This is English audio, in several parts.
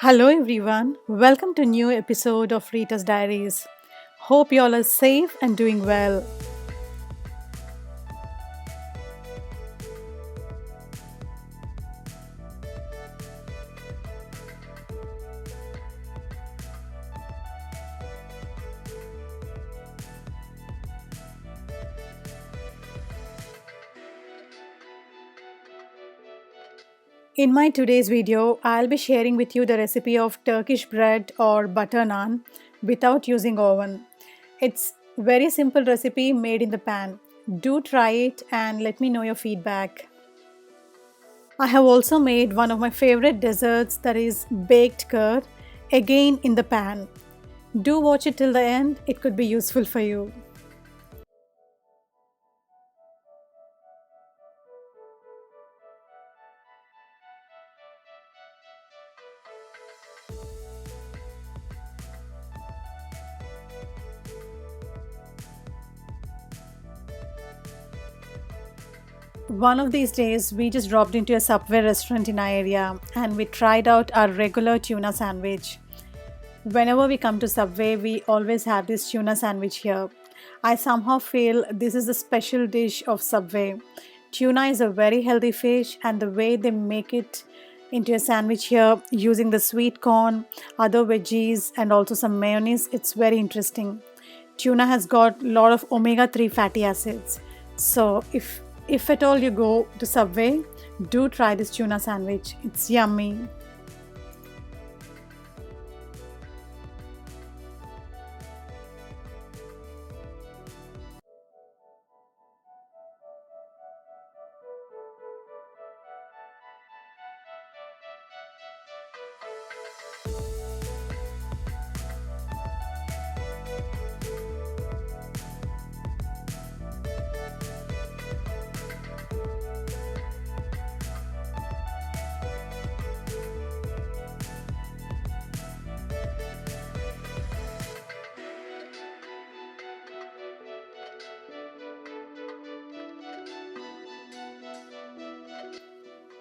Hello everyone, welcome to new episode of Rita's Diaries. Hope you all are safe and doing well. In my today's video, I'll be sharing with you the recipe of Turkish bread or butter naan without using oven. It's very simple recipe made in the pan. Do try it and let me know your feedback. I have also made one of my favorite desserts, that is baked curd, again in the pan. Do watch it till the end, it could be useful for you. One of these days, we just dropped into a Subway restaurant in our area and we tried out our regular tuna sandwich. Whenever we come to Subway, we always have this tuna sandwich here. I somehow feel this is the special dish of Subway. Tuna is a very healthy fish, and the way they make it into a sandwich here using the sweet corn, other veggies, and also some mayonnaise, it's very interesting. Tuna has got a lot of omega 3 fatty acids. So, if at all you go to Subway, do try this tuna sandwich. It's yummy.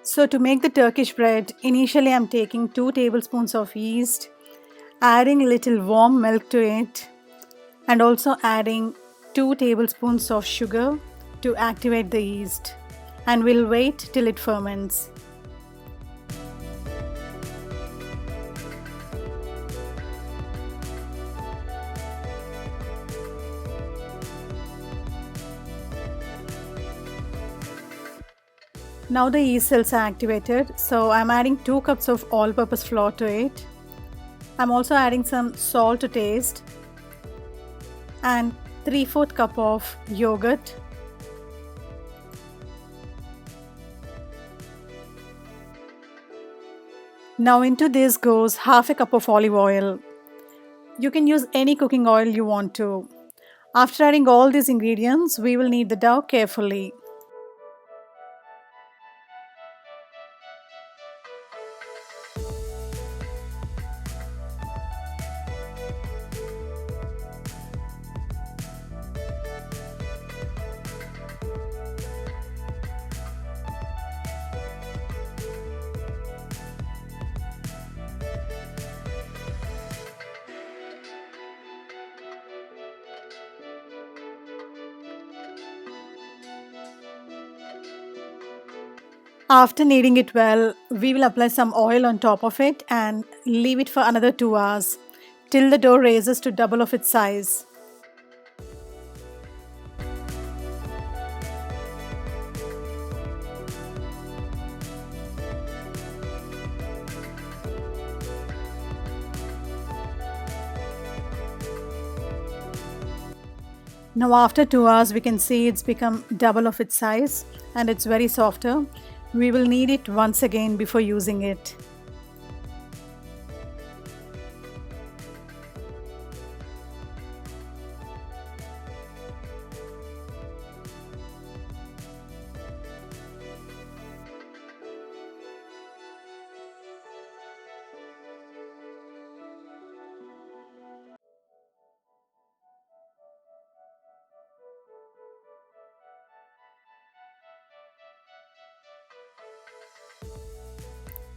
So to make the Turkish bread, initially I'm taking 2 tablespoons of yeast, adding a little warm milk to it, and also adding 2 tablespoons of sugar to activate the yeast, and we'll wait till it ferments. Now the yeast cells are activated, so I'm adding 2 cups of all-purpose flour to it. I'm also adding some salt to taste and 3/4 cup of yogurt. Now into this goes half a cup of olive oil. You can use any cooking oil you want to. After adding all these ingredients, we will knead the dough carefully. After kneading it well, we will apply some oil on top of it and leave it for another 2 hours till the dough raises to double of its size. Now after 2 hours, we can see it's become double of its size and it's very softer. We will knead it once again before using it.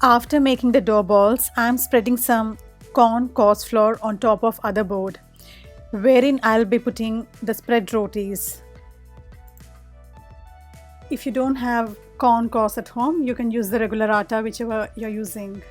After making the dough balls, I am spreading some corn coarse flour on top of other board, wherein I'll be putting the spread rotis. If you don't have corn coarse at home, you can use the regular atta, whichever you're using.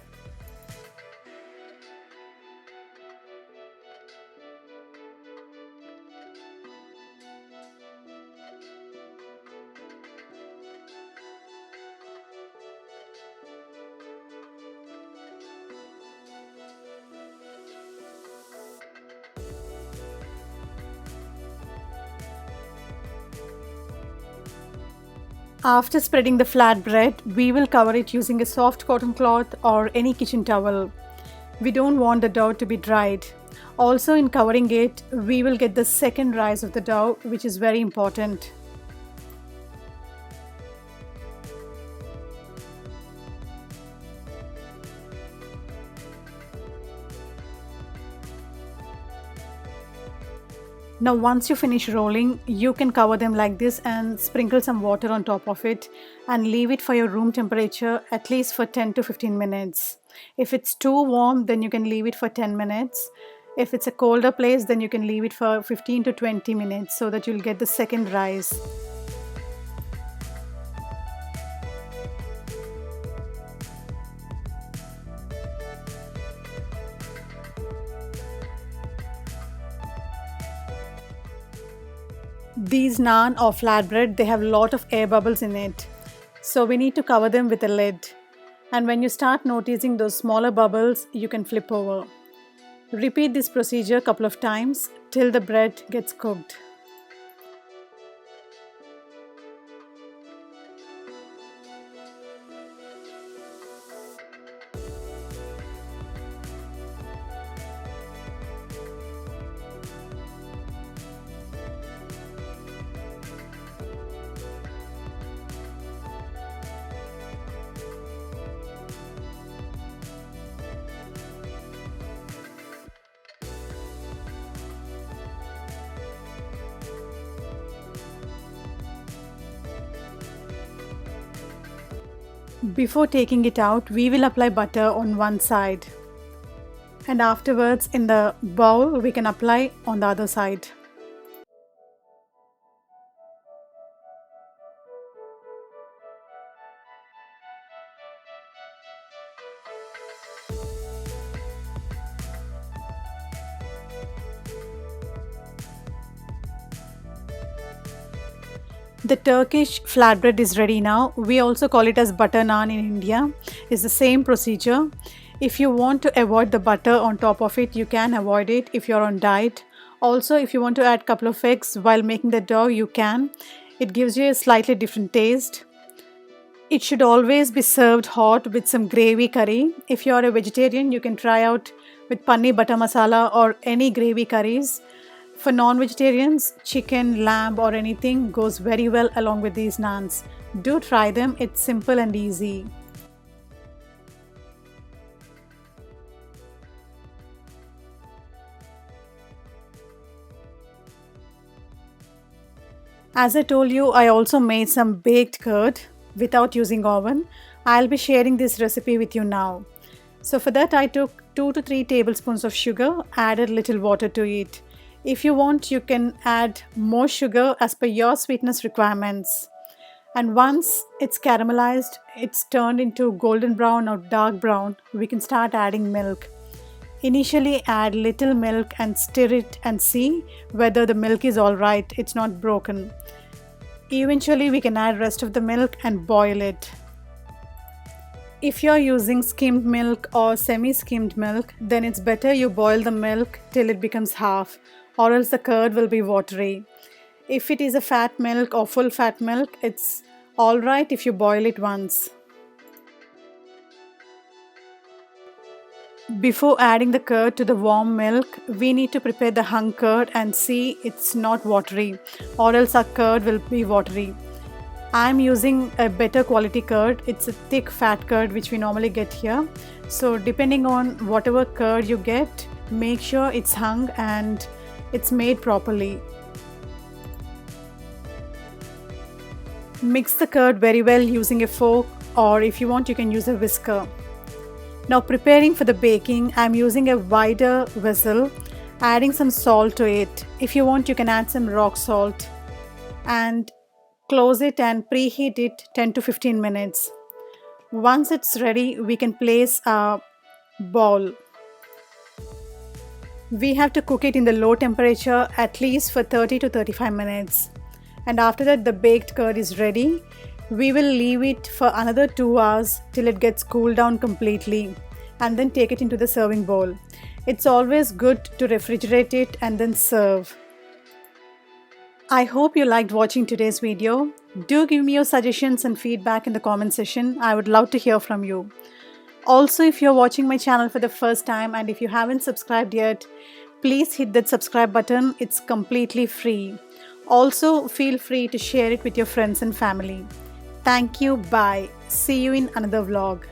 After spreading the flat bread, we will cover it using a soft cotton cloth or any kitchen towel. We don't want the dough to be dried. Also, in covering it, we will get the second rise of the dough, which is very important. Now once you finish rolling, you can cover them like this and sprinkle some water on top of it and leave it for your room temperature at least for 10 to 15 minutes. If it's too warm, then you can leave it for 10 minutes. If it's a colder place, then you can leave it for 15 to 20 minutes so that you'll get the second rise. These naan or flatbread, they have a lot of air bubbles in it. So we need to cover them with a lid. And when you start noticing those smaller bubbles, you can flip over. Repeat this procedure a couple of times till the bread gets cooked. Before taking it out, we will apply butter on one side. And afterwards, in the bowl, we can apply on the other side. The Turkish flatbread is ready now. We also call it as butter naan in India. It's the same procedure. If you want to avoid the butter on top of it, you can avoid it if you're on diet. Also, if you want to add a couple of eggs while making the dough, you can. It gives you a slightly different taste. It should always be served hot with some gravy curry. If you are a vegetarian, you can try out with paneer butter masala or any gravy curries. For non-vegetarians, chicken, lamb or anything goes very well along with these naans. Do try them, it's simple and easy. As I told you, I also made some baked curd without using oven. I'll be sharing this recipe with you now. So for that I took 2 to 3 tablespoons of sugar, added little water to it. If you want, you can add more sugar as per your sweetness requirements. And once it's caramelized, it's turned into golden brown or dark brown, we can start adding milk. Initially add little milk and stir it and see whether the milk is alright, it's not broken. Eventually we can add rest of the milk and boil it. If you're using skimmed milk or semi-skimmed milk, then it's better you boil the milk till it becomes half, or else the curd will be watery. If it is a fat milk or full fat milk, it's alright if you boil it once. Before adding the curd to the warm milk, we need to prepare the hung curd and see it's not watery, or else our curd will be watery. I'm using a better quality curd. It's a thick fat curd which we normally get here. So depending on whatever curd you get, make sure it's hung and it's made properly. Mix the curd very well using a fork, or if you want you can use a whisker. Now preparing for the baking, I'm using a wider vessel, adding some salt to it. If you want, you can add some rock salt and close it and preheat it 10 to 15 minutes. Once it's ready, we can place a bowl. We have to cook it in the low temperature at least for 30 to 35 minutes. And after that, the baked curd is ready. We will leave it for another 2 hours till it gets cooled down completely and then take it into the serving bowl. It's always good to refrigerate it and then serve. I hope you liked watching today's video. Do give me your suggestions and feedback in the comment section. I would love to hear from you. Also, if you're watching my channel for the first time and if you haven't subscribed yet, please hit that subscribe button. It's completely free. Also, feel free to share it with your friends and family. Thank you. Bye. See you in another vlog.